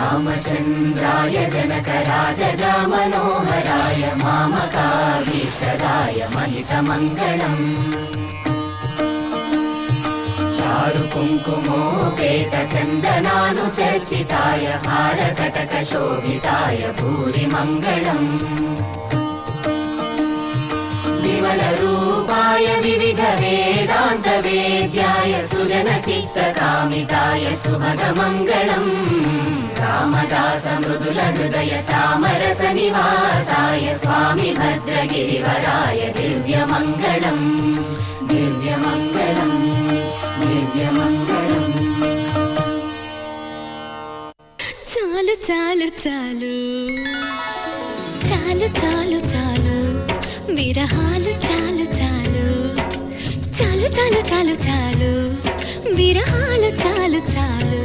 रामचन्द्राय जनकराजजा मनोहराय मामकाभीष्टदाय महितमङ्गलम् चारु कुङ्कुमोपेतचन्दनानुचर्चिताय हारकटकशोभिताय भूरिमङ्गलम् विमलरूपाय विविधवेदान्तवेद्याय सुजनचित्तकामिताय सुभगमङ्गलम् रामदास मृदुलहृदय तामरसनिवासाय स्वामि भद्रगिरिवराय दिव्यमङ्गलम् दिव्यमङ्गलम् दिव्यमङ्गलम् చాలు చాలు చాలు చాలు చాలు చాలు విరహాలు చాలు చాలు చాలు చాలు చాలు చాలు విరహాలు చాలు చాలు